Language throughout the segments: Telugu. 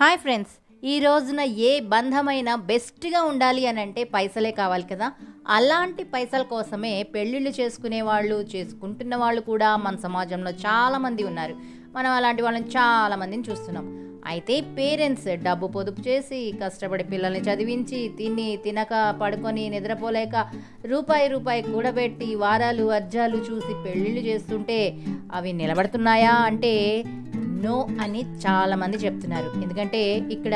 హాయ్ ఫ్రెండ్స్, ఈ రోజున ఏ బంధమైనా బెస్ట్గా ఉండాలి అని అంటే పైసలే కావాలి కదా. అలాంటి పైసల కోసమే పెళ్ళిళ్ళు చేసుకునే వాళ్ళు, చేసుకుంటున్న వాళ్ళు కూడా మన సమాజంలో చాలామంది ఉన్నారు. మనం అలాంటి వాళ్ళని చాలామందిని చూస్తున్నాం. అయితే పేరెంట్స్ డబ్బు పొదుపు చేసి కష్టపడి పిల్లల్ని చదివించి తిని తినక పడుకొని నిద్రపోలేక రూపాయి రూపాయి కూడబెట్టి వారాలు వర్జాలు చూసి పెళ్ళిళ్ళు చేస్తుంటే అవి నిలబడుతున్నాయా అంటే నో అని చాలామంది చెప్తున్నారు. ఎందుకంటే ఇక్కడ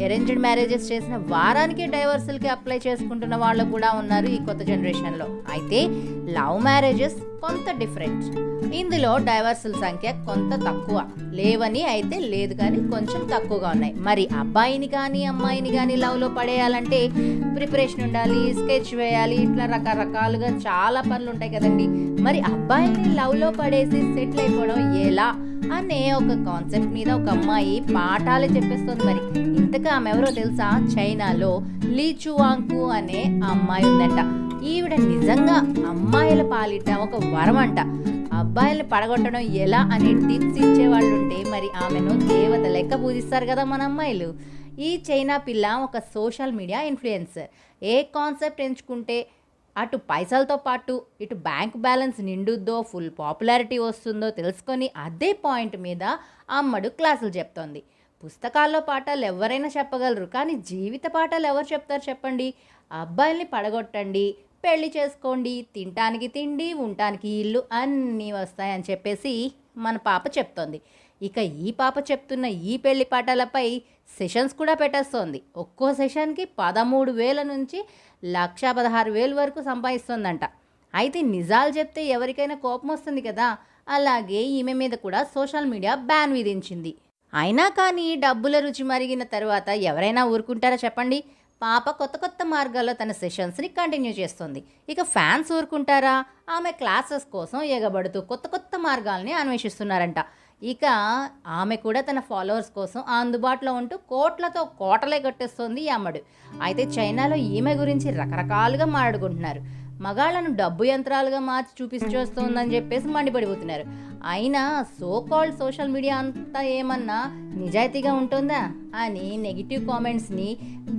అరేంజ్డ్ మ్యారేజెస్ చేసిన వారానికి డైవర్సులకి అప్లై చేసుకుంటున్న వాళ్ళు కూడా ఉన్నారు ఈ కొత్త జనరేషన్లో. అయితే లవ్ మ్యారేజెస్ కొంత డిఫరెంట్. ఇందులో డైవర్సుల సంఖ్య కొంత తక్కువ, లేవని అయితే లేదు కానీ కొంచెం తక్కువగా ఉన్నాయి. మరి అబ్బాయిని కానీ అమ్మాయిని కానీ లవ్లో పడేయాలంటే ప్రిపరేషన్ ఉండాలి, స్కెచ్ వేయాలి, ఇట్లా రకరకాలుగా చాలా పనులు ఉంటాయి కదండి. మరి అబ్బాయిని లవ్లో పడేసి సెటిల్ అయిపోవడం ఎలా అనే ఒక కాన్సెప్ట్ మీద ఒక అమ్మాయి పాఠాలు చెప్పేస్తుంది. మరి ఇంతకు ఆమె ఎవరో తెలుసా? చైనాలో లీ చువాంగ్ అనే అమ్మాయి ఉందంట. ఈవిడ నిజంగా అమ్మాయిల పాలిట ఒక వరం అంట. అబ్బాయిల్ని పడగొట్టడం ఎలా అనే టిప్స్ ఇచ్చేవాళ్ళు ఉంటే మరి ఆమెను దేవత లెక్క పూజిస్తారు కదా మన అమ్మాయిలు. ఈ చైనా పిల్ల ఒక సోషల్ మీడియా ఇన్ఫ్లుయెన్సర్. ఏ కాన్సెప్ట్ ఎంచుకుంటే అటు పైసలతో పాటు ఇటు బ్యాంక్ బ్యాలెన్స్ నిండుద్దో, ఫుల్ పాపులారిటీ వస్తుందో తెలుసుకొని అదే పాయింట్ మీద అమ్మడు క్లాసులు చెప్తోంది. పుస్తకాల్లో పాఠాలు ఎవరైనా చెప్పగలరు, కానీ జీవిత పాఠాలు ఎవరు చెప్తారు చెప్పండి? అబ్బాయిల్ని పడగొట్టండి, పెళ్లి చేసుకోండి, తినటానికి తిండి, ఉండటానికి ఇల్లు అన్నీ వస్తాయని చెప్పేసి మన పాప చెప్తోంది. ఇక ఈ పాప చెప్తున్న ఈ పెళ్లి పాఠాలపై సెషన్స్ కూడా పెట్టేస్తోంది. ఒక్కో సెషన్కి 13,000 నుంచి 1,16,000 వరకు సంపాదిస్తోందంట. అయితే నిజాలు చెప్తే ఎవరికైనా కోపం వస్తుంది కదా, అలాగే ఈమె మీద కూడా సోషల్ మీడియా బ్యాన్ విధించింది. అయినా కానీ డబ్బుల రుచి మరిగిన తర్వాత ఎవరైనా ఊరుకుంటారా చెప్పండి? పాప కొత్త కొత్త మార్గాల్లో తన సెషన్స్ని కంటిన్యూ చేస్తుంది. ఇక ఫ్యాన్స్ ఊరుకుంటారా? ఆమె క్లాసెస్ కోసం ఎగబడుతూ కొత్త కొత్త మార్గాల్ని అన్వేషిస్తున్నారంట. ఇక ఆమె కూడా తన ఫాలోవర్స్ కోసం అందుబాటులో ఉంటూ కోట్లతో కోటలే కట్టేస్తోంది ఈ అమ్మడు. అయితే చైనాలో ఈమె గురించి రకరకాలుగా మాట్లాడుకుంటున్నారు. మగాళ్లను డబ్బు యంత్రాలుగా మార్చి చూపిస్తోందని చెప్పేసి మండిపడిపోతున్నారు. అయినా సో కాల్డ్ సోషల్ మీడియా అంతా ఏమన్నా నిజాయితీగా ఉంటుందా అని నెగిటివ్ కామెంట్స్ని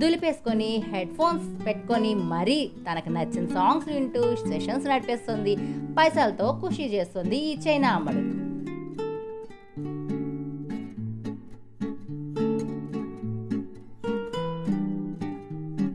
దులిపేసుకొని హెడ్ ఫోన్స్ పెట్టుకొని మరీ తనకు నచ్చిన సాంగ్స్ వింటూ సెషన్స్ నడిపేస్తుంది. పైసలతో ఖుషి చేస్తుంది ఈ చైనా అమ్మడు.